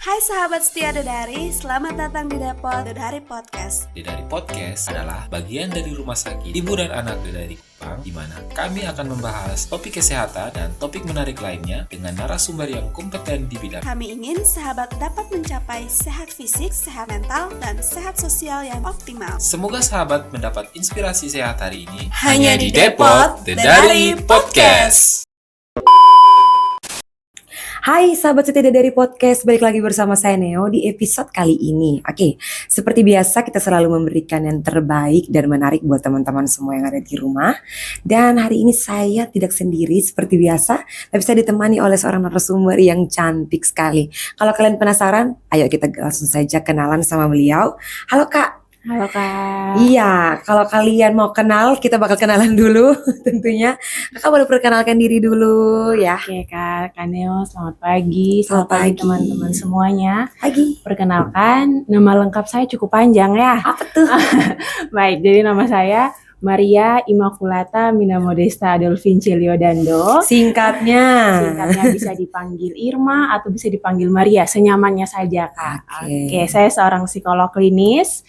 Hai sahabat setia Dedari, selamat datang di Depot Dedari Podcast. Dedari Podcast adalah bagian dari Rumah Sakit Ibu dan Anak Dedari Kupang, di mana kami akan membahas topik kesehatan dan topik menarik lainnya dengan narasumber yang kompeten di bidang. Kami ingin sahabat dapat mencapai sehat fisik, sehat mental, dan sehat sosial yang optimal. Semoga sahabat mendapat inspirasi sehat hari ini Hanya di Depot Dedari Podcast. Hai sahabat setia dari podcast, balik lagi bersama saya Neo di episode kali ini. Oke, seperti biasa kita selalu memberikan yang terbaik dan menarik buat teman-teman semua yang ada di rumah. Dan hari ini saya tidak sendiri seperti biasa, tapi saya ditemani oleh seorang narasumber yang cantik sekali. Kalau kalian penasaran, ayo kita langsung saja kenalan sama beliau. Halo Kak. Halo Kak. Iya, kalau kalian mau kenal, kita bakal kenalan dulu tentunya. Kakak boleh perkenalkan diri dulu ya. Oke Kak Neo, selamat pagi. Selamat pagi teman-teman semuanya. Pagi. Perkenalkan, nama lengkap saya cukup panjang ya. Apa tuh? Baik, jadi nama saya Maria Immaculata Mina Modesta Adolfincilio Dando. Singkatnya bisa dipanggil Irma atau bisa dipanggil Maria, senyamannya saja Kak. Oke, saya seorang psikolog klinis.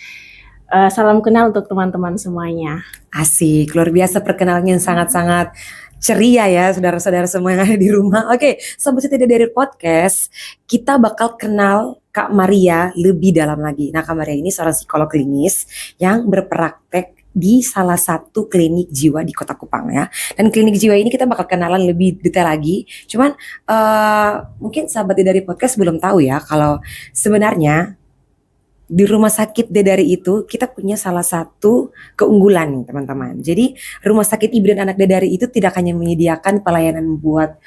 Salam kenal untuk teman-teman semuanya. Asik, luar biasa perkenalannya yang sangat-sangat ceria ya saudara-saudara semua yang ada di rumah. Oke, sobat setia dari podcast, kita bakal kenal Kak Maria lebih dalam lagi. Nah, Kak Maria ini seorang psikolog klinis yang berpraktek di salah satu klinik jiwa di Kota Kupang ya. Dan klinik jiwa ini kita bakal kenalan lebih detail lagi. Cuman mungkin sahabat dari podcast belum tahu ya kalau sebenarnya di rumah sakit Dedari itu kita punya salah satu keunggulan nih teman-teman. Jadi rumah sakit ibu dan anak Dedari itu tidak hanya menyediakan pelayanan buat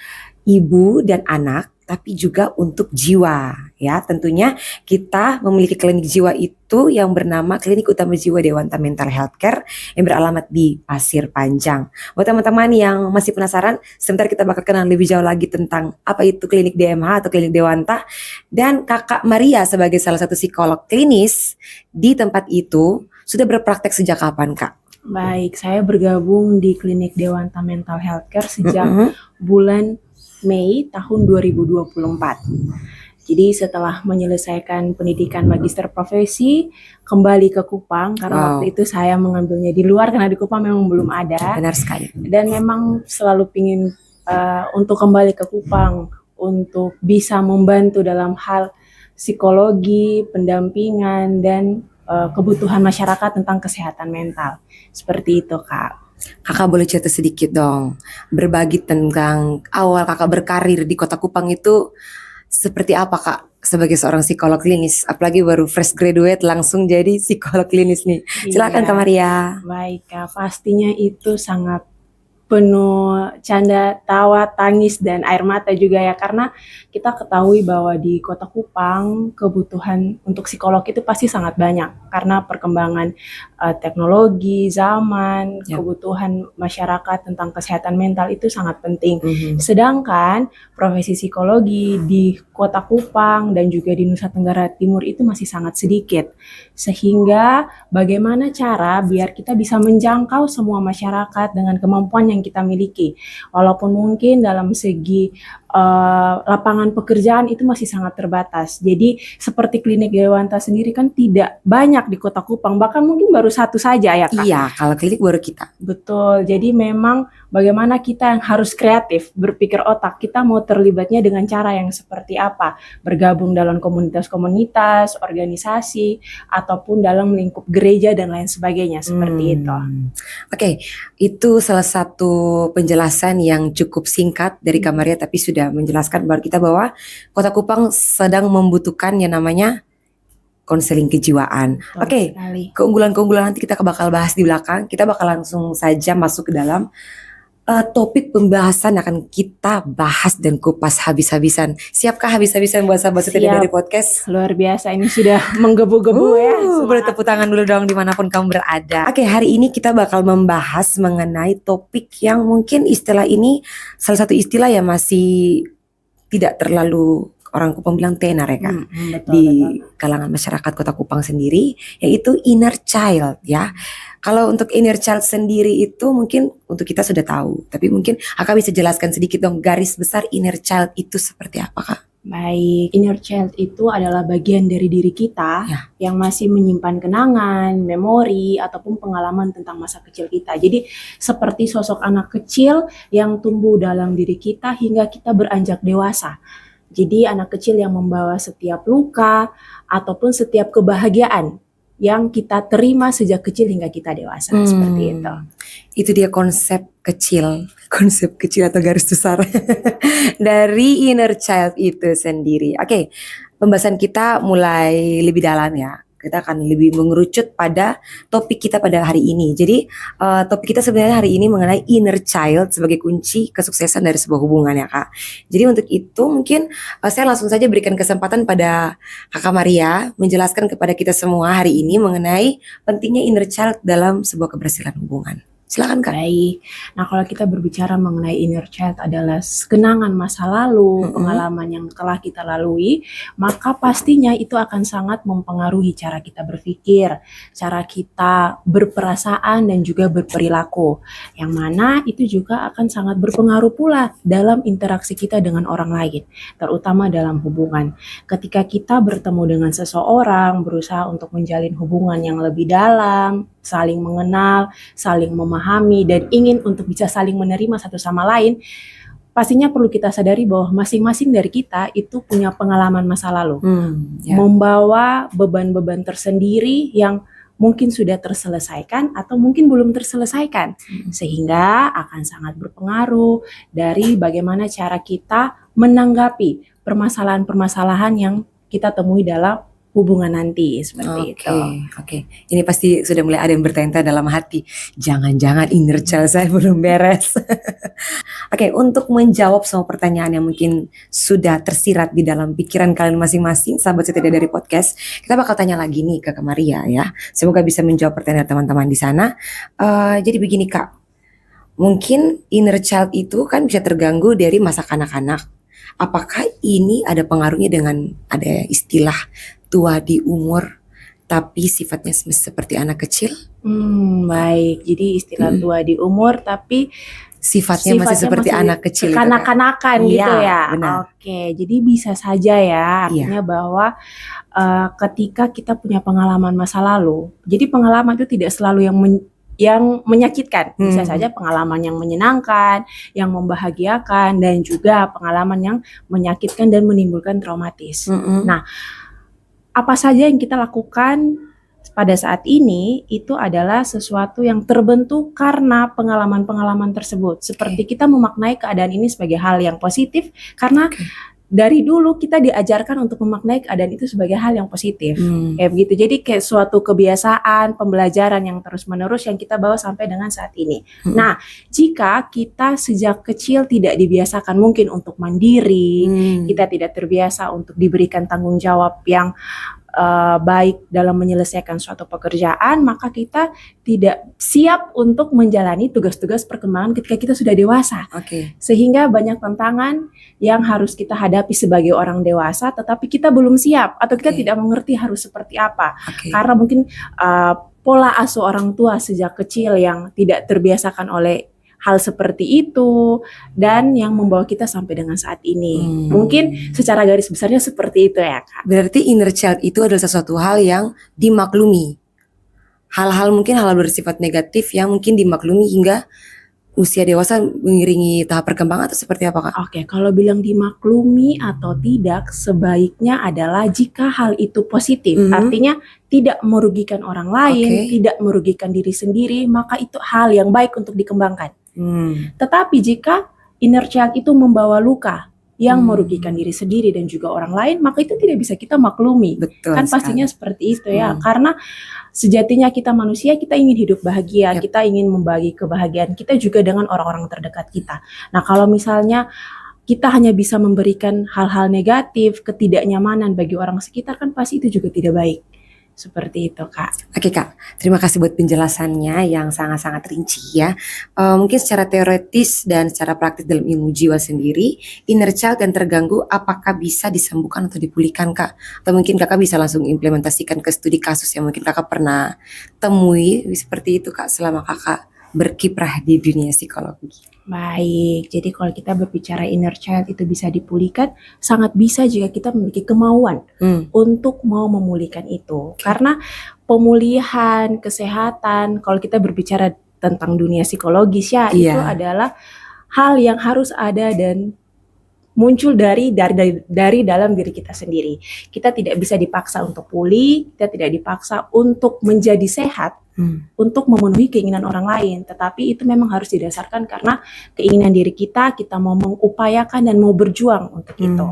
ibu dan anak, tapi juga untuk jiwa ya. Tentunya kita memiliki klinik jiwa itu yang bernama Klinik Utama Jiwa Dewanta Mental Healthcare yang beralamat di Pasir Panjang. Buat teman-teman yang masih penasaran, sebentar kita bakal kenal lebih jauh lagi tentang apa itu klinik DMH atau klinik Dewanta. Dan Kakak Maria sebagai salah satu psikolog klinis di tempat itu sudah berpraktek sejak kapan Kak? Baik, saya bergabung di Klinik Dewanta Mental Healthcare sejak bulan Mei tahun 2024. Jadi setelah menyelesaikan pendidikan magister profesi, kembali ke Kupang karena waktu itu saya mengambilnya di luar karena di Kupang memang belum ada. Benar sekali. Dan memang selalu pingin untuk kembali ke Kupang untuk bisa membantu dalam hal psikologi, pendampingan dan kebutuhan masyarakat tentang kesehatan mental. Seperti itu, Kak. Kakak boleh cerita sedikit dong, berbagi tentang awal kakak berkarir di Kota Kupang itu seperti apa Kak sebagai seorang psikolog klinis, apalagi baru fresh graduate langsung jadi psikolog klinis nih. Silakan Kak Maria. Baik Kak, pastinya itu sangat penuh canda, tawa, tangis, dan air mata juga ya. Karena kita ketahui bahwa di Kota Kupang kebutuhan untuk psikolog itu pasti sangat banyak. Karena perkembangan teknologi, zaman, kebutuhan masyarakat tentang kesehatan mental itu sangat penting. Sedangkan profesi psikologi di Kota Kupang dan juga di Nusa Tenggara Timur itu masih sangat sedikit. Sehingga bagaimana cara biar kita bisa menjangkau semua masyarakat dengan kemampuan yang kita miliki. Walaupun mungkin dalam segi lapangan pekerjaan itu masih sangat terbatas. Jadi seperti klinik Dewanta sendiri kan tidak banyak di Kota Kupang, bahkan mungkin baru satu saja ya Kak. Iya, kalau klinik baru kita. Betul, jadi memang bagaimana kita yang harus kreatif, berpikir otak, kita mau terlibatnya dengan cara yang seperti apa, bergabung dalam komunitas-komunitas, organisasi, ataupun dalam lingkup gereja dan lain sebagainya, seperti itu. Oke, itu salah satu penjelasan yang cukup singkat dari Kak Maria, tapi sudah menjelaskan bahwa kita bahwa Kota Kupang sedang membutuhkan yang namanya konseling kejiwaan. Oke, keunggulan-keunggulan nanti kita bakal bahas di belakang. Kita bakal langsung saja masuk ke dalam topik pembahasan yang akan kita bahas dan kupas habis-habisan. Siapkah habis-habisan buat sahabat setia dari podcast? Luar biasa, ini sudah menggebu-gebu ya. Boleh tepuk tangan dulu dong dimanapun kamu berada. Oke, hari ini kita bakal membahas mengenai topik yang mungkin istilah ini salah satu istilah yang masih tidak terlalu orang Kupang bilang tenar ya Kak, di kalangan masyarakat Kota Kupang sendiri, yaitu inner child ya. Kalau untuk inner child sendiri itu mungkin untuk kita sudah tahu, tapi mungkin Kakak bisa jelaskan sedikit dong garis besar inner child itu seperti apa Kak? Baik, inner child itu adalah bagian dari diri kita Ya. yang masih menyimpan kenangan, memori, ataupun pengalaman tentang masa kecil kita. Jadi seperti sosok anak kecil yang tumbuh dalam diri kita hingga kita beranjak dewasa. Jadi anak kecil yang membawa setiap luka ataupun setiap kebahagiaan yang kita terima sejak kecil hingga kita dewasa, seperti itu. Itu dia konsep kecil atau garis besar dari inner child itu sendiri. Oke, pembahasan kita mulai lebih dalam ya. Kita akan lebih mengerucut pada topik kita pada hari ini. Jadi topik kita sebenarnya hari ini mengenai inner child sebagai kunci kesuksesan dari sebuah hubungan ya Kak. Jadi untuk itu mungkin saya langsung saja berikan kesempatan pada Kakak Maria menjelaskan kepada kita semua hari ini mengenai pentingnya inner child dalam sebuah keberhasilan hubungan. Silakan Kak. Baik. Nah, kalau kita berbicara mengenai inner child adalah kenangan masa lalu, pengalaman yang telah kita lalui, maka pastinya itu akan sangat mempengaruhi cara kita berpikir, cara kita berperasaan dan juga berperilaku. Yang mana itu juga akan sangat berpengaruh pula dalam interaksi kita dengan orang lain, terutama dalam hubungan. Ketika kita bertemu dengan seseorang, berusaha untuk menjalin hubungan yang lebih dalam, saling mengenal, saling memahami, dan ingin untuk bisa saling menerima satu sama lain, pastinya perlu kita sadari bahwa masing-masing dari kita itu punya pengalaman masa lalu, membawa beban-beban tersendiri yang mungkin sudah terselesaikan atau mungkin belum terselesaikan, sehingga akan sangat berpengaruh dari bagaimana cara kita menanggapi permasalahan-permasalahan yang kita temui dalam hubungan nanti, seperti itu. Oke. Ini pasti sudah mulai ada yang bertanya dalam hati. Jangan-jangan inner child saya belum beres. Oke, untuk menjawab semua pertanyaan yang mungkin sudah tersirat di dalam pikiran kalian masing-masing, sahabat setia dari podcast, kita bakal tanya lagi nih ke Kak Maria ya. Semoga bisa menjawab pertanyaan teman-teman di sana. Jadi begini Kak, mungkin inner child itu kan bisa terganggu dari masa kanak-kanak. Apakah ini ada pengaruhnya dengan ada istilah tua di umur tapi sifatnya seperti anak kecil? Baik, jadi istilah tua di umur tapi sifatnya masih seperti anak kecil, kanak-kanakan gitu ya. Benar. Oke, jadi bisa saja ya, artinya bahwa ketika kita punya pengalaman masa lalu, jadi pengalaman itu tidak selalu yang menyakitkan, bisa saja pengalaman yang menyenangkan, yang membahagiakan, dan juga pengalaman yang menyakitkan dan menimbulkan traumatis. Nah, apa saja yang kita lakukan pada saat ini itu adalah sesuatu yang terbentuk karena pengalaman-pengalaman tersebut. Seperti kita memaknai keadaan ini sebagai hal yang positif karena dari dulu kita diajarkan untuk memaknai keadaan itu sebagai hal yang positif. Kayak begitu. Jadi kayak suatu kebiasaan, pembelajaran yang terus-menerus yang kita bawa sampai dengan saat ini. Nah, jika kita sejak kecil tidak dibiasakan mungkin untuk mandiri, kita tidak terbiasa untuk diberikan tanggung jawab yang baik dalam menyelesaikan suatu pekerjaan, maka kita tidak siap untuk menjalani tugas-tugas perkembangan ketika kita sudah dewasa. Sehingga banyak tantangan yang harus kita hadapi sebagai orang dewasa, tetapi kita belum siap atau kita tidak mengerti harus seperti apa. Karena mungkin pola asuh orang tua sejak kecil yang tidak terbiasakan oleh hal seperti itu dan yang membawa kita sampai dengan saat ini. Mungkin secara garis besarnya seperti itu ya Kak. Berarti inner child itu adalah sesuatu hal yang dimaklumi. Hal-hal bersifat negatif yang mungkin dimaklumi hingga usia dewasa mengiringi tahap perkembangan atau seperti apa Kak? Oke, kalau bilang dimaklumi atau tidak, sebaiknya adalah jika hal itu positif, artinya tidak merugikan orang lain, tidak merugikan diri sendiri, maka itu hal yang baik untuk dikembangkan. Tetapi jika inner child itu membawa luka yang merugikan diri sendiri dan juga orang lain, maka itu tidak bisa kita maklumi. Betul kan pastinya seperti itu ya, karena sejatinya kita manusia, kita ingin hidup bahagia, kita ingin membagi kebahagiaan kita juga dengan orang-orang terdekat kita. Nah, kalau misalnya kita hanya bisa memberikan hal-hal negatif, ketidaknyamanan bagi orang sekitar, kan pasti itu juga tidak baik. Seperti itu Kak. Oke Kak, terima kasih buat penjelasannya yang sangat-sangat rinci ya. Mungkin secara teoretis dan secara praktis dalam ilmu jiwa sendiri, inner child yang terganggu apakah bisa disembuhkan atau dipulihkan Kak? Atau mungkin Kakak bisa langsung implementasikan ke studi kasus yang mungkin Kakak pernah temui seperti itu Kak selama Kakak berkiprah di dunia psikologi. Baik, jadi kalau kita berbicara inner child itu bisa dipulihkan, sangat bisa jika kita memiliki kemauan untuk mau memulihkan itu. Karena pemulihan, kesehatan, kalau kita berbicara tentang dunia psikologis ya, itu Iya. adalah hal yang harus ada dan muncul dari dalam diri kita sendiri. Kita tidak bisa dipaksa untuk pulih, kita tidak dipaksa untuk menjadi sehat, untuk memenuhi keinginan orang lain, tetapi itu memang harus didasarkan karena keinginan diri kita mau mengupayakan dan mau berjuang untuk itu.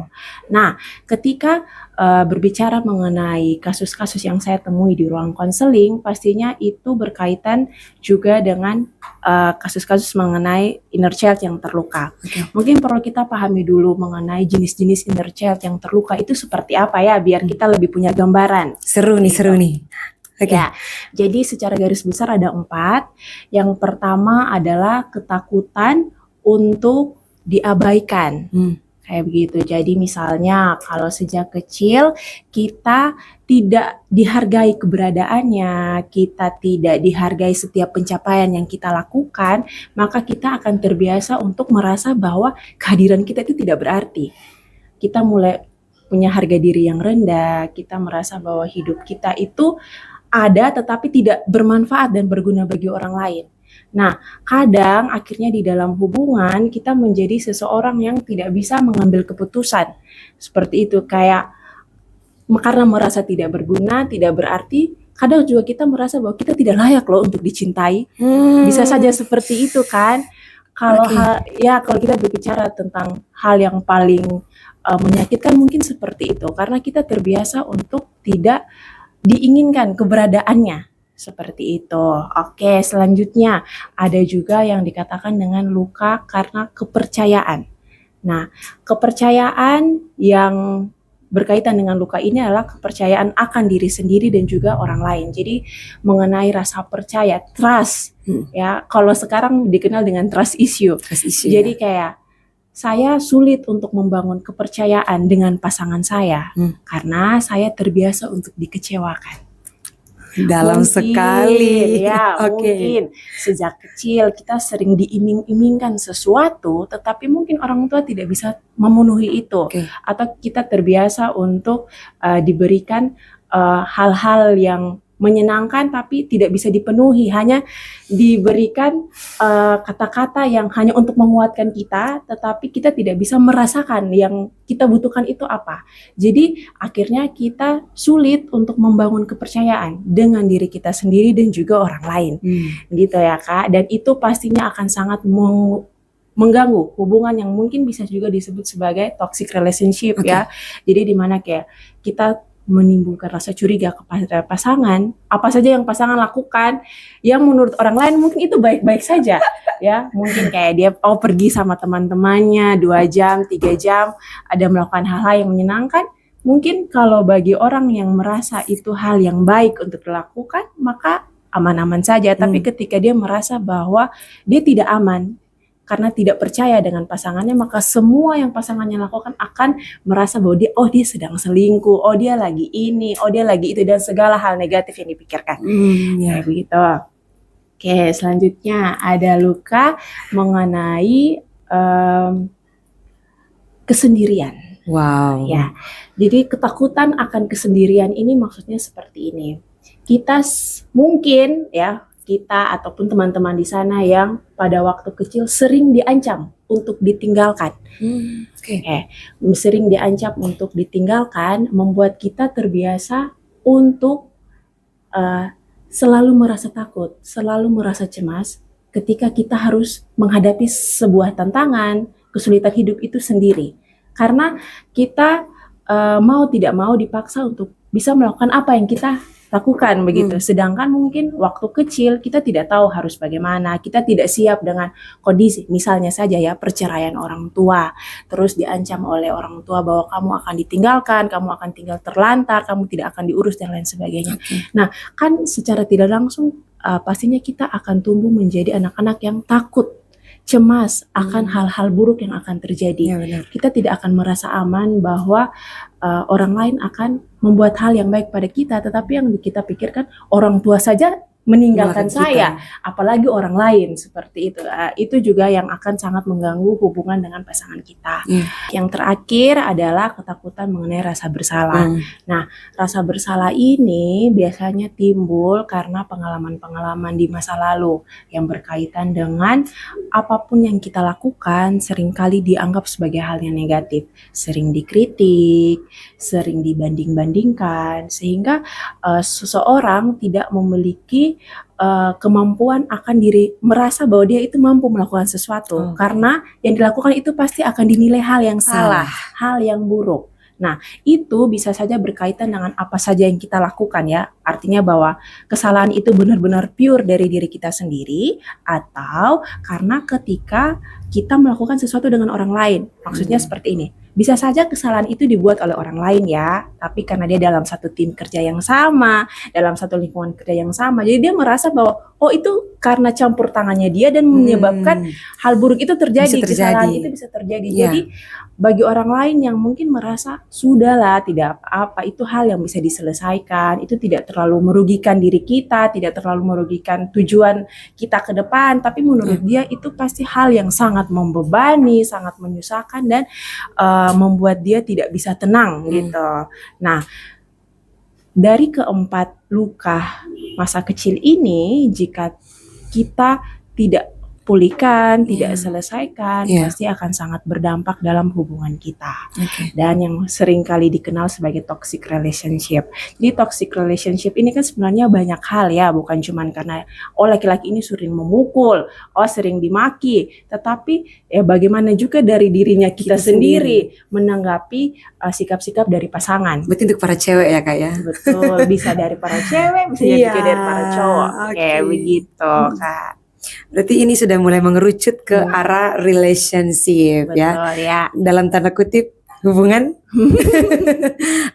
Nah, ketika berbicara mengenai kasus-kasus yang saya temui di ruang konseling, pastinya itu berkaitan juga dengan kasus-kasus mengenai inner child yang terluka. Mungkin perlu kita pahami dulu mengenai jenis-jenis inner child yang terluka itu seperti apa ya, biar kita lebih punya gambaran. Seru nih. Oke. Ya, jadi secara garis besar ada 4. Yang pertama adalah ketakutan untuk diabaikan. Kayak begitu. Jadi misalnya kalau sejak kecil kita tidak dihargai keberadaannya, kita tidak dihargai setiap pencapaian yang kita lakukan, maka kita akan terbiasa untuk merasa bahwa kehadiran kita itu tidak berarti. Kita mulai punya harga diri yang rendah, kita merasa bahwa hidup kita itu ada tetapi tidak bermanfaat dan berguna bagi orang lain. Nah, kadang akhirnya di dalam hubungan kita menjadi seseorang yang tidak bisa mengambil keputusan. Seperti itu, kayak karena merasa tidak berguna, tidak berarti, kadang juga kita merasa bahwa kita tidak layak loh untuk dicintai. Bisa saja seperti itu kan. Kalau kalau kita berbicara tentang hal yang paling menyakitkan mungkin seperti itu, karena kita terbiasa untuk tidak diinginkan keberadaannya. Seperti itu. Oke, selanjutnya ada juga yang dikatakan dengan luka karena kepercayaan. Nah, kepercayaan yang berkaitan dengan luka ini adalah kepercayaan akan diri sendiri dan juga orang lain. Jadi mengenai rasa percaya, trust, ya. Kalau sekarang dikenal dengan trust issue. Jadi kayak saya sulit untuk membangun kepercayaan dengan pasangan saya karena saya terbiasa untuk dikecewakan. Dalam sekali. Ya, mungkin sejak kecil kita sering diiming-imingkan sesuatu, tetapi mungkin orang tua tidak bisa memenuhi itu. Atau kita terbiasa untuk diberikan hal-hal yang menyenangkan tapi tidak bisa dipenuhi, hanya diberikan kata-kata yang hanya untuk menguatkan kita, tetapi kita tidak bisa merasakan yang kita butuhkan itu apa. Jadi akhirnya kita sulit untuk membangun kepercayaan dengan diri kita sendiri dan juga orang lain, gitu ya Kak. Dan itu pastinya akan sangat mengganggu hubungan yang mungkin bisa juga disebut sebagai toxic relationship ya. Jadi dimana kayak kita menimbulkan rasa curiga kepada pasangan, apa saja yang pasangan lakukan yang menurut orang lain mungkin itu baik-baik saja ya, mungkin kayak dia pergi sama teman-temannya 2 jam, 3 jam, ada melakukan hal-hal yang menyenangkan, mungkin kalau bagi orang yang merasa itu hal yang baik untuk dilakukan maka aman-aman saja, tapi ketika dia merasa bahwa dia tidak aman karena tidak percaya dengan pasangannya, maka semua yang pasangannya lakukan akan merasa bahwa dia sedang selingkuh, dia lagi ini, dia lagi itu, dan segala hal negatif yang dipikirkan. Ya begitu. Oke, selanjutnya ada luka mengenai kesendirian. Wow. Ya, jadi ketakutan akan kesendirian ini maksudnya seperti ini. Kita mungkin ya, kita ataupun teman-teman di sana yang pada waktu kecil sering diancam untuk ditinggalkan. Sering diancam untuk ditinggalkan membuat kita terbiasa untuk selalu merasa takut, selalu merasa cemas ketika kita harus menghadapi sebuah tantangan, kesulitan hidup itu sendiri. Karena kita mau tidak mau dipaksa untuk bisa melakukan apa yang kita lakukan begitu. Sedangkan mungkin waktu kecil kita tidak tahu harus bagaimana, kita tidak siap dengan kondisi, misalnya saja ya perceraian orang tua, terus diancam oleh orang tua bahwa kamu akan ditinggalkan, kamu akan tinggal terlantar, kamu tidak akan diurus dan lain sebagainya. Nah, kan secara tidak langsung pastinya kita akan tumbuh menjadi anak-anak yang takut, cemas akan hal-hal buruk yang akan terjadi. Kita tidak akan merasa aman bahwa orang lain akan membuat hal yang baik pada kita, tetapi yang kita pikirkan orang tua saja meninggalkan Melakukan saya, apalagi orang lain seperti itu. Itu juga yang akan sangat mengganggu hubungan dengan pasangan kita. Iya. Yang terakhir adalah ketakutan mengenai rasa bersalah. Nah, rasa bersalah ini biasanya timbul karena pengalaman-pengalaman di masa lalu yang berkaitan dengan apapun yang kita lakukan seringkali dianggap sebagai hal yang negatif, sering dikritik, sering dibanding-bandingkan, sehingga seseorang tidak memiliki kemampuan akan diri, merasa bahwa dia itu mampu melakukan sesuatu, karena yang dilakukan itu pasti akan dinilai hal yang salah, hal yang buruk. Nah, itu bisa saja berkaitan dengan apa saja yang kita lakukan ya. Artinya bahwa kesalahan itu benar-benar pure dari diri kita sendiri, atau karena ketika kita melakukan sesuatu dengan orang lain. Maksudnya seperti ini. Bisa saja kesalahan itu dibuat oleh orang lain ya, tapi karena dia dalam satu tim kerja yang sama, dalam satu lingkungan kerja yang sama, jadi dia merasa bahwa oh itu karena campur tangannya dia dan menyebabkan hal buruk itu terjadi, kesalahan itu bisa terjadi. Jadi bagi orang lain yang mungkin merasa sudahlah tidak apa-apa, itu hal yang bisa diselesaikan, itu tidak terlalu merugikan diri kita, tidak terlalu merugikan tujuan kita ke depan, tapi menurut dia itu pasti hal yang sangat membebani, sangat menyusahkan dan membuat dia tidak bisa tenang gitu. Nah, dari keempat luka masa kecil ini, jika kita tidak pulihkan, tidak selesaikan, pasti akan sangat berdampak dalam hubungan kita. Dan yang sering kali dikenal sebagai toxic relationship. Jadi toxic relationship ini kan sebenarnya banyak hal ya, bukan cuma karena oh laki-laki ini sering memukul, oh sering dimaki, tetapi ya bagaimana juga dari dirinya kita sendiri menanggapi sikap-sikap dari pasangan. Berarti untuk para cewek ya Kak ya? Betul, bisa dari para cewek, bisa juga dari para cowok. Kayak begitu Kak. Berarti ini sudah mulai mengerucut ke arah relationship. Betul, ya. Dalam tanda kutip hubungan.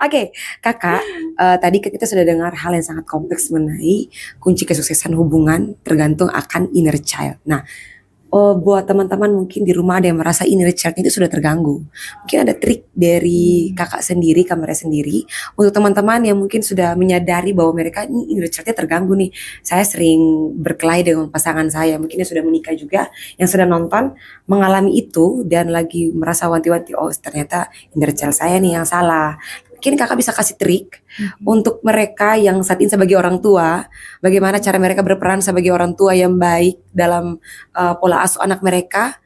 Oke, Kakak, tadi kita sudah dengar hal yang sangat kompleks mengenai kunci kesuksesan hubungan tergantung akan inner child. Nah, buat teman-teman mungkin di rumah ada yang merasa inner child itu sudah terganggu. Mungkin ada trik dari kakak sendiri, kamarnya sendiri, untuk teman-teman yang mungkin sudah menyadari bahwa mereka ini inner childnya terganggu nih. Saya sering berkelahi dengan pasangan saya, mungkin yang sudah menikah juga, yang sudah nonton mengalami itu dan lagi merasa wanti-wanti, oh ternyata inner child saya nih yang salah. Mungkin kakak bisa kasih trik untuk mereka yang saat ini sebagai orang tua, bagaimana cara mereka berperan sebagai orang tua yang baik dalam pola asuh anak mereka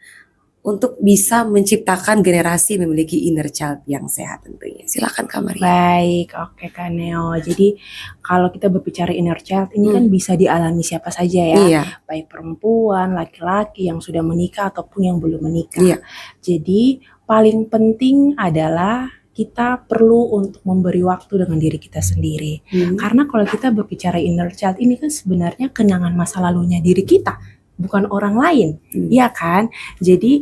untuk bisa menciptakan generasi memiliki inner child yang sehat tentunya. Silakan Kak Maria. Baik, oke Kak Neo. Jadi kalau kita berbicara inner child ini kan bisa dialami siapa saja ya, baik perempuan, laki-laki yang sudah menikah ataupun yang belum menikah. Jadi paling penting adalah kita perlu untuk memberi waktu dengan diri kita sendiri. Karena kalau kita berbicara inner child ini kan sebenarnya kenangan masa lalunya diri kita, bukan orang lain, ya kan? Jadi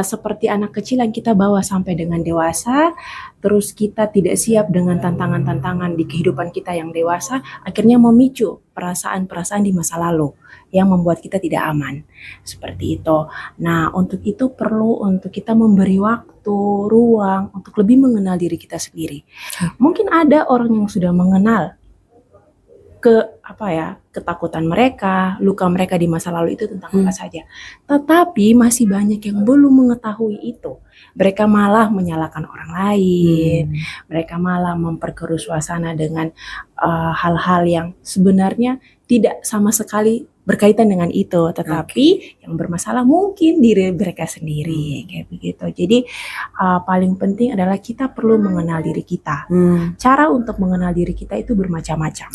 seperti anak kecil yang kita bawa sampai dengan dewasa, terus kita tidak siap dengan tantangan-tantangan di kehidupan kita yang dewasa, akhirnya memicu perasaan-perasaan di masa lalu yang membuat kita tidak aman. Seperti itu. Nah, untuk itu perlu untuk kita memberi waktu, ruang untuk lebih mengenal diri kita sendiri. Mungkin ada orang yang sudah mengenal ketakutan mereka, luka mereka di masa lalu itu tentang apa saja. Tetapi masih banyak yang belum mengetahui itu. Mereka malah menyalahkan orang lain. Mereka malah memperkeruh suasana dengan hal-hal yang sebenarnya tidak sama sekali berkaitan dengan itu, tetapi yang bermasalah mungkin diri mereka sendiri, kayak begitu. Jadi paling penting adalah kita perlu mengenal diri kita. Cara untuk mengenal diri kita itu bermacam-macam.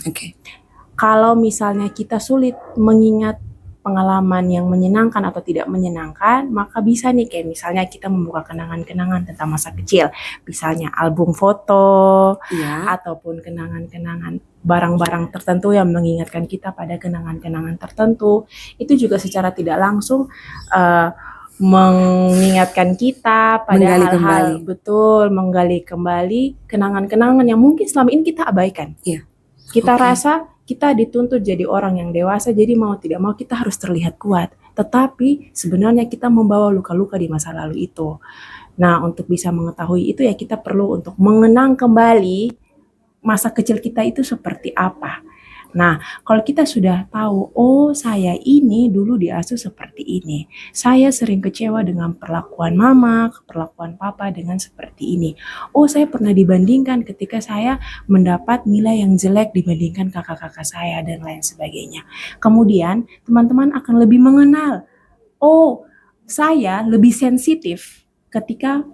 Kalau misalnya kita sulit mengingat pengalaman yang menyenangkan atau tidak menyenangkan, maka bisa nih kayak misalnya kita membuka kenangan-kenangan tentang masa kecil, misalnya album foto, ataupun kenangan-kenangan barang-barang tertentu yang mengingatkan kita pada kenangan-kenangan tertentu. Itu juga secara tidak langsung mengingatkan kita pada hal-hal, betul, menggali kembali kenangan-kenangan yang mungkin selama ini kita abaikan. Kita rasa kita dituntut jadi orang yang dewasa, jadi mau tidak mau kita harus terlihat kuat. Tetapi sebenarnya kita membawa luka-luka di masa lalu itu. Nah, untuk bisa mengetahui itu ya kita perlu untuk mengenang kembali masa kecil kita itu seperti apa. Nah, kalau kita sudah tahu, oh saya ini dulu diasuh seperti ini. Saya sering kecewa dengan perlakuan mama, perlakuan papa dengan seperti ini. Oh, saya pernah dibandingkan ketika saya mendapat nilai yang jelek dibandingkan kakak-kakak saya dan lain sebagainya. Kemudian, teman-teman akan lebih mengenal, oh, saya lebih sensitif ketika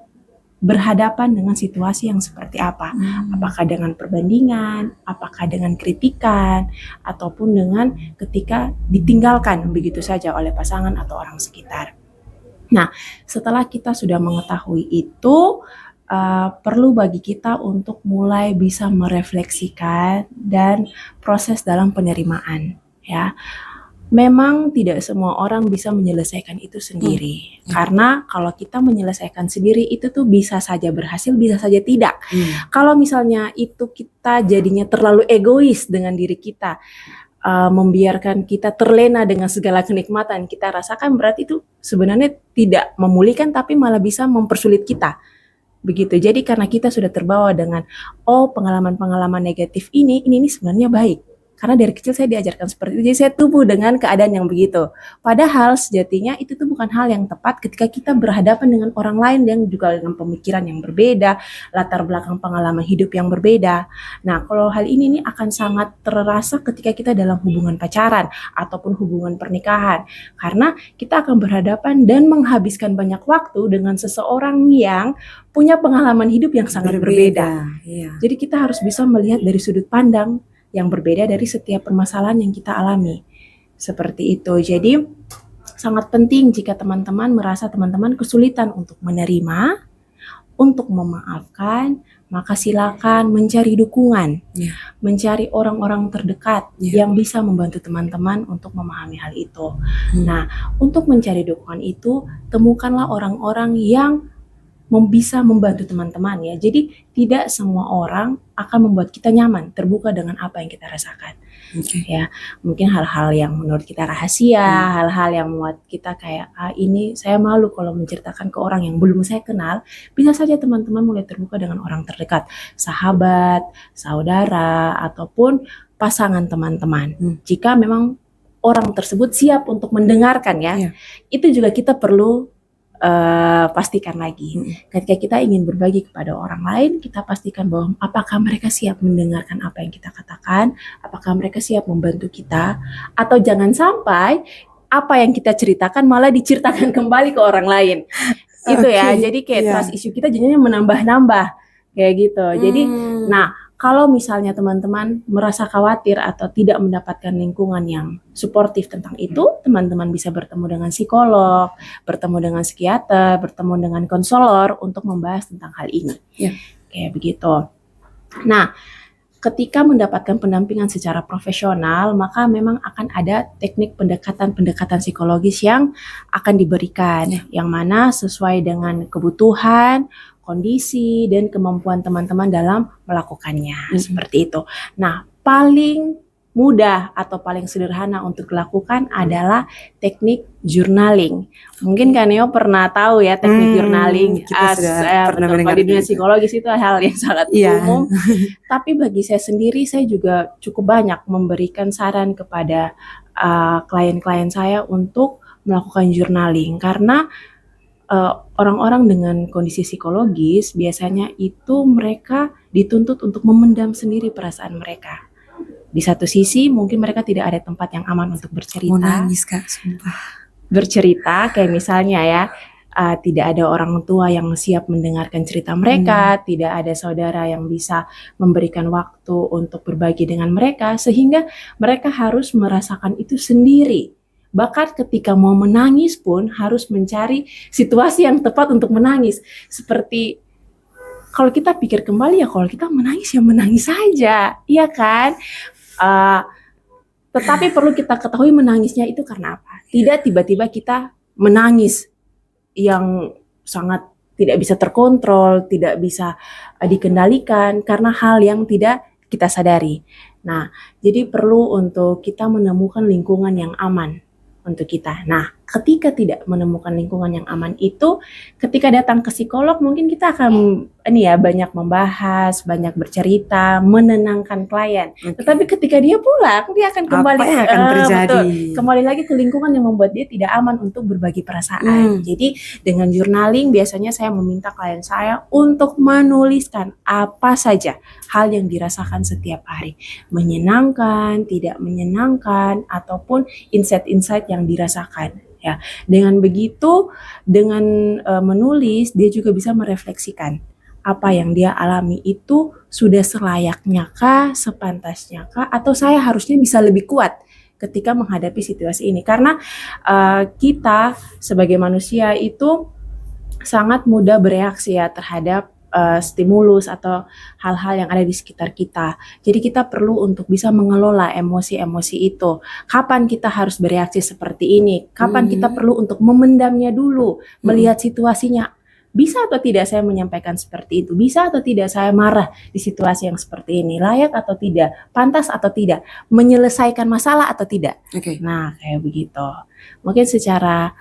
berhadapan dengan situasi yang seperti apa. Apakah dengan perbandingan, apakah dengan kritikan, ataupun dengan ketika ditinggalkan begitu saja oleh pasangan atau orang sekitar. Nah, setelah kita sudah mengetahui itu, perlu bagi kita untuk mulai bisa merefleksikan dan proses dalam penerimaan, ya. Memang tidak semua orang bisa menyelesaikan itu sendiri. Karena kalau kita menyelesaikan sendiri itu tuh bisa saja berhasil, bisa saja tidak. Kalau misalnya itu kita jadinya terlalu egois dengan diri kita, membiarkan kita terlena dengan segala kenikmatan kita rasakan, berarti itu sebenarnya tidak memulihkan tapi malah bisa mempersulit kita. Begitu. Jadi karena kita sudah terbawa dengan pengalaman-pengalaman negatif ini sebenarnya baik. Karena dari kecil saya diajarkan seperti itu, jadi saya tumbuh dengan keadaan yang begitu. Padahal sejatinya itu tuh bukan hal yang tepat ketika kita berhadapan dengan orang lain yang juga dengan pemikiran yang berbeda, latar belakang pengalaman hidup yang berbeda. Nah, kalau hal ini nih akan sangat terasa ketika kita dalam hubungan pacaran ataupun hubungan pernikahan. Karena kita akan berhadapan dan menghabiskan banyak waktu dengan seseorang yang punya pengalaman hidup yang sangat berbeda. Iya. Jadi kita harus bisa melihat dari sudut pandang yang berbeda dari setiap permasalahan yang kita alami. Seperti itu. Jadi sangat penting jika teman-teman merasa teman-teman kesulitan untuk menerima, untuk memaafkan, maka silakan mencari dukungan, mencari orang-orang terdekat yang bisa membantu teman-teman untuk memahami hal itu. Nah, untuk mencari dukungan itu, temukanlah orang-orang yang bisa membantu teman-teman ya. Jadi tidak semua orang akan membuat kita nyaman, terbuka dengan apa yang kita rasakan. Ya, mungkin hal-hal yang menurut kita rahasia, hal-hal yang membuat kita kayak ini saya malu kalau menceritakan ke orang yang belum saya kenal, bisa saja teman-teman mulai terbuka dengan orang terdekat, sahabat, saudara, ataupun pasangan teman-teman. Jika memang orang tersebut siap untuk mendengarkan ya, itu juga kita perlu pastikan lagi. Ketika kita ingin berbagi kepada orang lain, kita pastikan bahwa apakah mereka siap mendengarkan apa yang kita katakan, apakah mereka siap membantu kita, atau jangan sampai apa yang kita ceritakan malah diceritakan kembali ke orang lain. Itu ya, jadi kayak trust issue kita jadinya menambah-nambah kayak gitu. Jadi, nah kalau misalnya teman-teman merasa khawatir atau tidak mendapatkan lingkungan yang suportif tentang itu, teman-teman bisa bertemu dengan psikolog, bertemu dengan psikiater, bertemu dengan konselor untuk membahas tentang hal ini. Kayak begitu. Nah, ketika mendapatkan pendampingan secara profesional, maka memang akan ada teknik pendekatan psikologis yang akan diberikan, yang mana sesuai dengan kebutuhan, kondisi, dan kemampuan teman-teman dalam melakukannya. Seperti itu. Nah, paling mudah atau paling sederhana untuk dilakukan adalah teknik journaling. Mungkin Kak Neo pernah tahu ya teknik journaling. Kita sudah pernah mendengar di dunia psikologis itu hal yang sangat umum. Tapi bagi saya sendiri, saya juga cukup banyak memberikan saran kepada klien-klien saya untuk melakukan journaling. Karena orang-orang dengan kondisi psikologis biasanya itu mereka dituntut untuk memendam sendiri perasaan mereka. Di satu sisi mungkin mereka tidak ada tempat yang aman untuk bercerita. Mau nangis Kak, sumpah. Bercerita kayak misalnya ya, tidak ada orang tua yang siap mendengarkan cerita mereka, tidak ada saudara yang bisa memberikan waktu untuk berbagi dengan mereka, sehingga mereka harus merasakan itu sendiri. Bahkan ketika mau menangis pun harus mencari situasi yang tepat untuk menangis. Seperti kalau kita pikir kembali ya, kalau kita menangis ya menangis saja, iya kan? Tetapi perlu kita ketahui menangisnya itu karena apa? Tidak tiba-tiba kita menangis yang sangat tidak bisa terkontrol, tidak bisa dikendalikan karena hal yang tidak kita sadari. Nah, jadi perlu untuk kita menemukan lingkungan yang aman untuk kita. Nah, ketika tidak menemukan lingkungan yang aman itu, ketika datang ke psikolog mungkin kita akan banyak membahas, banyak bercerita, menenangkan klien. Tetapi ketika dia pulang, dia akan kembali Apa yang akan terjadi? kembali lagi ke lingkungan yang membuat dia tidak aman untuk berbagi perasaan. Jadi dengan journaling biasanya saya meminta klien saya untuk menuliskan apa saja hal yang dirasakan setiap hari, menyenangkan, tidak menyenangkan, ataupun insight-insight yang dirasakan. Ya, dengan begitu, dengan menulis, dia juga bisa merefleksikan apa yang dia alami itu sudah selayaknya kah, sepantasnya kah, atau saya harusnya bisa lebih kuat ketika menghadapi situasi ini. Karena kita sebagai manusia itu sangat mudah bereaksi ya terhadap stimulus atau hal-hal yang ada di sekitar kita. Jadi kita perlu untuk bisa mengelola emosi-emosi itu. Kapan kita harus bereaksi seperti ini? Kapan kita perlu untuk memendamnya dulu, melihat situasinya. Bisa atau tidak saya menyampaikan seperti itu? Bisa atau tidak saya marah di situasi yang seperti ini? Layak atau tidak? Pantas atau tidak? Menyelesaikan masalah atau tidak? Nah, kayak begitu. Mungkin secara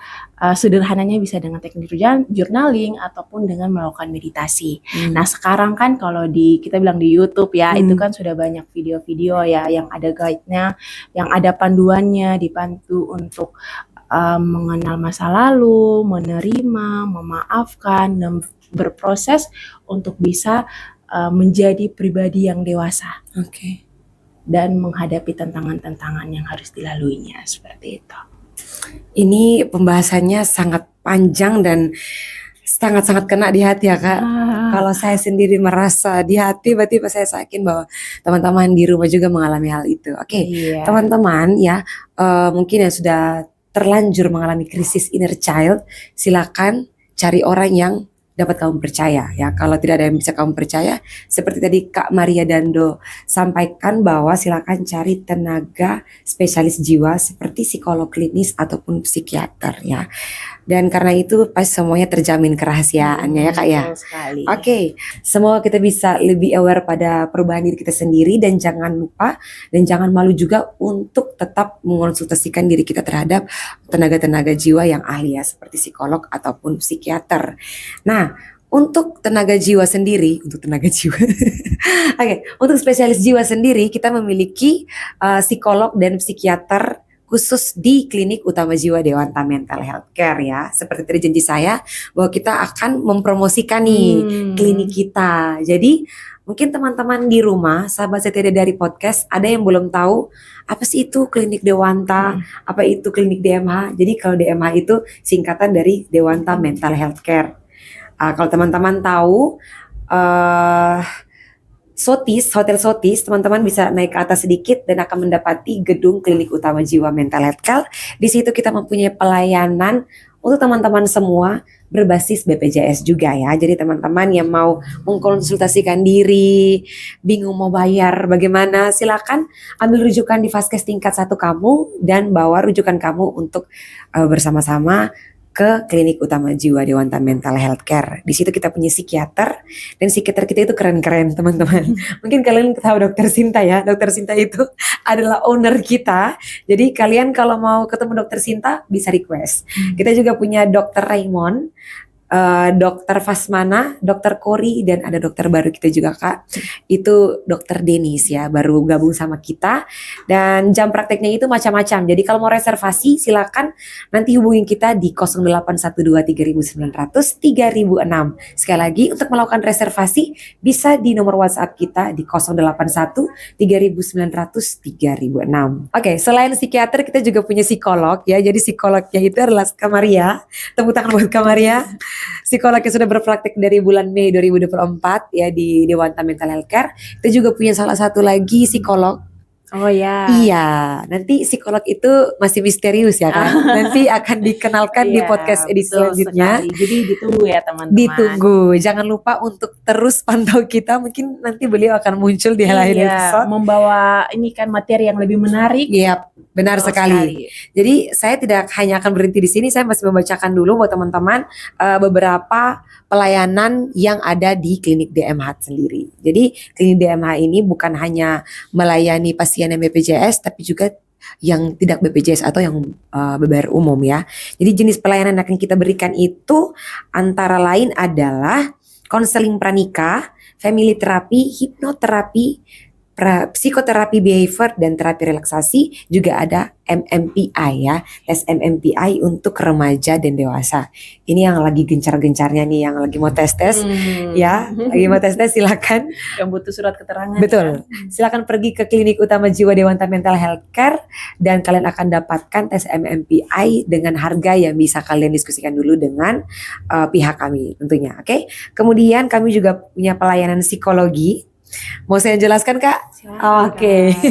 sederhananya bisa dengan teknik journaling ataupun dengan melakukan meditasi. Nah, sekarang kan kalau kita bilang di YouTube ya, itu kan sudah banyak video-video ya yang ada guide-nya, yang ada panduannya, dibantu untuk mengenal masa lalu, menerima, memaafkan, dan berproses untuk bisa menjadi pribadi yang dewasa. Dan menghadapi tantangan-tantangan yang harus dilaluinya, seperti itu. Ini pembahasannya sangat panjang dan sangat-sangat kena di hati ya Kak. Kalau saya sendiri merasa di hati, berarti saya yakin bahwa teman-teman di rumah juga mengalami hal itu. Teman-teman ya, mungkin yang sudah terlanjur mengalami krisis inner child, silakan cari orang yang dapat kamu percaya ya. Kalau tidak ada yang bisa kamu percaya, seperti tadi Kak Maria Dando sampaikan bahwa silakan cari tenaga spesialis jiwa seperti psikolog klinis ataupun psikiater ya. Dan karena itu pas semuanya terjamin kerahasiaannya ya Kak ya. Semoga kita bisa lebih aware pada perubahan diri kita sendiri, dan jangan lupa dan jangan malu juga untuk tetap mengonsultasikan diri kita terhadap tenaga-tenaga jiwa yang ahli ya, seperti psikolog ataupun psikiater. Nah, untuk tenaga jiwa sendiri, untuk spesialis jiwa sendiri kita memiliki psikolog dan psikiater khusus di Klinik Utama Jiwa Dewanta Mental Health Care ya. Seperti tadi janji saya bahwa kita akan mempromosikan nih klinik kita. Jadi mungkin teman-teman di rumah, sahabat setia dari podcast, ada yang belum tahu apa sih itu Klinik Dewanta, apa itu Klinik DMH. Jadi kalau DMH itu singkatan dari Dewanta Mental Health Care. Kalau teman-teman tahu Hotel Sotis, teman-teman bisa naik ke atas sedikit dan akan mendapati gedung Klinik Utama Jiwa Mental Health Care. Di situ kita mempunyai pelayanan untuk teman-teman semua berbasis BPJS juga ya. Jadi teman-teman yang mau mengkonsultasikan diri, bingung mau bayar bagaimana, silakan ambil rujukan di Vaskes tingkat 1 kamu dan bawa rujukan kamu untuk bersama-sama ke Klinik Utama Jiwa Dewanta Mental Health Care. Di situ kita punya psikiater, dan psikiater kita itu keren-keren teman-teman. Mungkin kalian tahu Dokter Sinta ya. Dokter Sinta itu adalah owner kita. Jadi kalian kalau mau ketemu Dokter Sinta bisa request. Kita juga punya Dokter Raymond, Dokter Fasmana, Dokter Kori, dan ada dokter baru kita juga Kak. Itu Dokter Denis ya, baru gabung sama kita. Dan jam prakteknya itu macam-macam. Jadi kalau mau reservasi silakan nanti hubungin kita di 0812 3900 3006. Sekali lagi untuk melakukan reservasi bisa di nomor WhatsApp kita di 081 3900 3006. Selain psikiater kita juga punya psikolog ya. Jadi psikolognya itu adalah Kak Maria. Tepuk tangan buat Kak Maria. Psikolog yang sudah berpraktik dari bulan Mei 2024 ya di Dewanta Mental Health Care. Kita juga punya salah satu lagi psikolog. Iya, nanti psikolog itu masih misterius ya kan. Nanti akan dikenalkan di podcast edisi selanjutnya. Jadi ditunggu ya teman-teman. Ditunggu. Jangan lupa untuk terus pantau kita. Mungkin nanti beliau akan muncul di lain episode. Membawa ini kan materi yang lebih menarik. Iya, benar sekali. Jadi saya tidak hanya akan berhenti di sini. Saya masih membacakan dulu buat teman-teman beberapa pelayanan yang ada di Klinik DMH sendiri. Jadi Klinik DMH ini bukan hanya melayani pasien yang BPJS, tapi juga yang tidak BPJS atau yang berbayar umum ya. Jadi jenis pelayanan yang akan kita berikan itu antara lain adalah konseling pranikah, family terapi, hipnoterapi, psikoterapi behavior dan terapi relaksasi, juga ada MMPI ya, tes MMPI untuk remaja dan dewasa. Ini yang lagi gencar-gencarnya nih, yang lagi mau tes-tes ya, lagi mau tes-tes silakan. Yang butuh surat keterangan. Betul. Silakan pergi ke Klinik Utama Jiwa Dewanta Mental Healthcare dan kalian akan dapatkan tes MMPI dengan harga yang bisa kalian diskusikan dulu dengan pihak kami tentunya. Oke. Kemudian kami juga punya pelayanan psikologi. Mau saya jelaskan Kak? Silakan, Oke. Kak.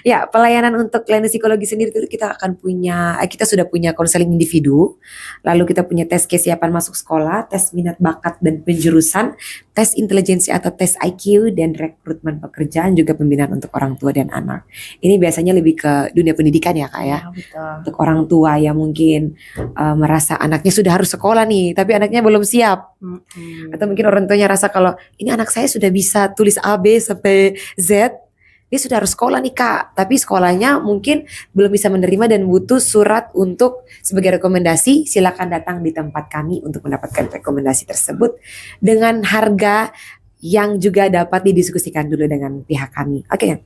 Ya, pelayanan untuk klinis psikologi sendiri itu kita akan punya, kita sudah punya konseling individu, lalu kita punya tes kesiapan masuk sekolah, tes minat bakat dan penjurusan, tes intelijensi atau tes IQ, dan rekrutmen pekerjaan, juga pembinaan untuk orang tua dan anak. Ini biasanya lebih ke dunia pendidikan ya Kak ya. Ya, betul. Untuk orang tua yang mungkin merasa anaknya sudah harus sekolah nih, tapi anaknya belum siap. Atau mungkin orang tuanya rasa kalau ini anak saya sudah bisa tulis A, B sampai Z, dia sudah harus sekolah nih Kak, tapi sekolahnya mungkin belum bisa menerima dan butuh surat untuk sebagai rekomendasi. Silakan datang di tempat kami untuk mendapatkan rekomendasi tersebut dengan harga yang juga dapat didiskusikan dulu dengan pihak kami. Oke.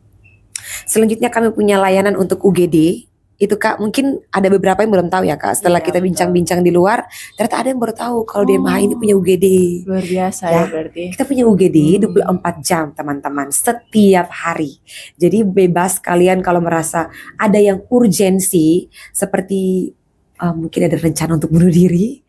Selanjutnya kami punya layanan untuk UGD. Itu Kak, mungkin ada beberapa yang belum tahu ya Kak. Setelah Iya, kita betul. bincang-bincang di luar, ternyata ada yang baru tahu kalau DMH ini punya UGD. Luar biasa Ya. ya berarti. Kita punya UGD 24 jam teman-teman, setiap hari. Jadi bebas kalian kalau merasa ada yang urgensi, seperti mungkin ada rencana untuk bunuh diri,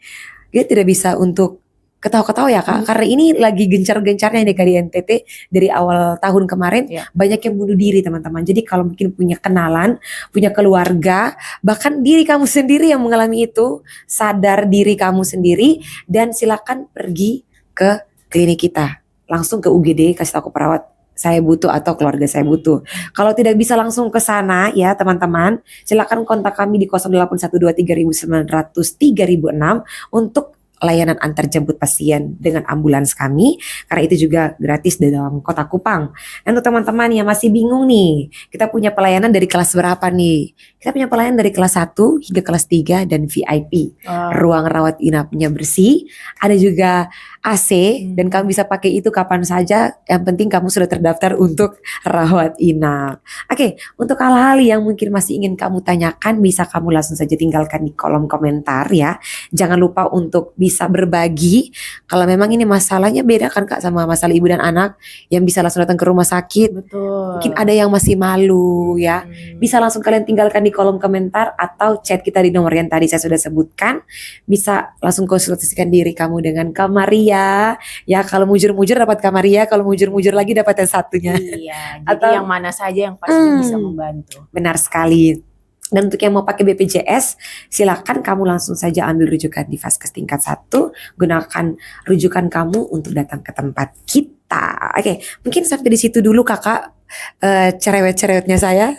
dia tidak bisa untuk ketawa-ketawa ya Kak, karena ini lagi gencar-gencarnya nih Kak di NTT dari awal tahun kemarin, Ya. banyak yang bunuh diri teman-teman. Jadi kalau mungkin punya kenalan, punya keluarga, bahkan diri kamu sendiri yang mengalami itu, sadar diri kamu sendiri dan silakan pergi ke klinik kita. Langsung ke UGD, kasih tahu ke perawat, saya butuh atau keluarga saya butuh. Kalau tidak bisa langsung ke sana ya teman-teman, silakan kontak kami di 081239003006 untuk layanan antar jemput pasien dengan ambulans kami, karena itu juga gratis di dalam kota Kupang. Dan untuk teman-teman yang masih bingung nih, kita punya pelayanan dari kelas berapa nih? Kita punya pelayanan dari kelas 1 hingga kelas 3 dan VIP. Ruang rawat inapnya bersih, ada juga AC dan kamu bisa pakai itu kapan saja, yang penting kamu sudah terdaftar untuk rawat inap. Oke, untuk hal-hal yang mungkin masih ingin kamu tanyakan, bisa kamu langsung saja tinggalkan di kolom komentar ya. Jangan lupa untuk bisa berbagi. Kalau memang ini masalahnya beda kan Kak sama masalah ibu dan anak yang bisa langsung datang ke rumah sakit. Betul. Mungkin ada yang masih malu ya. Bisa langsung kalian tinggalkan di kolom komentar atau chat kita di nomor yang tadi saya sudah sebutkan. Bisa langsung konsultasikan diri kamu dengan Kak Maria. Ya, kalau mujur-mujur dapat Kak Maria, kalau mujur-mujur lagi dapat yang satunya. Iya, jadi Atau- yang mana saja yang pasti bisa membantu. Benar sekali. Dan untuk yang mau pakai BPJS, silakan kamu langsung saja ambil rujukan di Vaskes tingkat 1, gunakan rujukan kamu untuk datang ke tempat kita. Oke, mungkin sampai di situ dulu Kakak cerewet-cerewetnya saya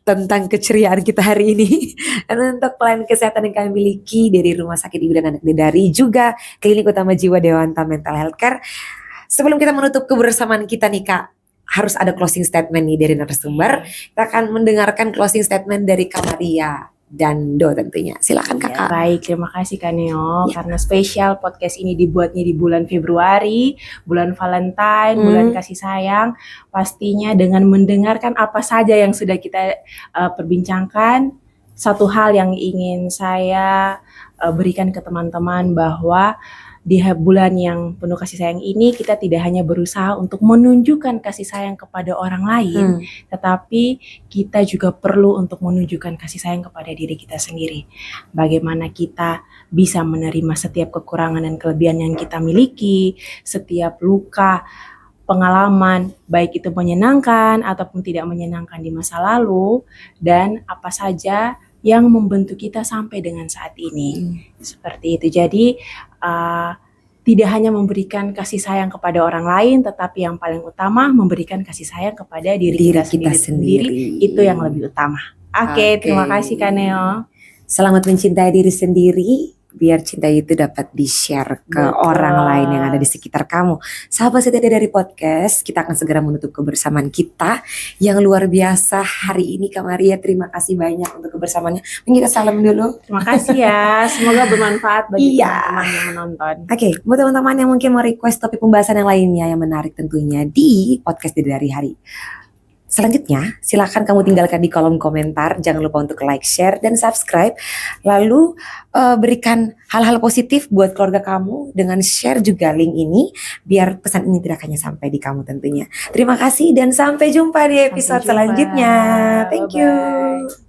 tentang keceriaan kita hari ini. Dan untuk pelayanan kesehatan yang kami miliki dari Rumah Sakit Ibu dan Anak dari juga Klinik Utama Jiwa Dewanta Mental Healthcare. Sebelum kita menutup kebersamaan kita nih Kak, harus ada closing statement nih dari narasumber. Kita akan mendengarkan closing statement dari Kak Maria dan Do tentunya. Silakan Ya, Kakak. baik, terima kasih Kak Neo Ya. karena spesial podcast ini dibuatnya di bulan Februari, bulan Valentine, bulan kasih sayang. Pastinya dengan mendengarkan apa saja yang sudah kita perbincangkan, satu hal yang ingin saya berikan ke teman-teman bahwa di bulan yang penuh kasih sayang ini kita tidak hanya berusaha untuk menunjukkan kasih sayang kepada orang lain, tetapi kita juga perlu untuk menunjukkan kasih sayang kepada diri kita sendiri. Bagaimana kita bisa menerima setiap kekurangan dan kelebihan yang kita miliki, setiap luka, pengalaman, baik itu menyenangkan ataupun tidak menyenangkan di masa lalu, dan apa saja yang membentuk kita sampai dengan saat ini. Seperti itu. Jadi tidak hanya memberikan kasih sayang kepada orang lain, tetapi yang paling utama memberikan kasih sayang kepada diri kita sendiri. Itu yang lebih utama. Oke, terima kasih Kak Neo. Selamat mencintai diri sendiri biar cinta itu dapat di-share ke Betul. orang lain yang ada di sekitar kamu. Sahabat setia dari podcast, kita akan segera menutup kebersamaan kita yang luar biasa hari ini. Kak Maria, terima kasih banyak untuk kebersamaannya. Mungkin kita salam dulu. Terima kasih ya, semoga bermanfaat bagi Iya. teman-teman yang menonton. Oke, buat teman-teman yang mungkin mau request topik pembahasan yang lainnya yang menarik tentunya di podcast dari hari. Selanjutnya, silakan kamu tinggalkan di kolom komentar. Jangan lupa untuk like, share, dan subscribe. Lalu berikan hal-hal positif buat keluarga kamu dengan share juga link ini, biar pesan ini tidak hanya sampai di kamu tentunya. Terima kasih dan sampai jumpa di episode Sampai jumpa. selanjutnya. Thank you. Bye-bye.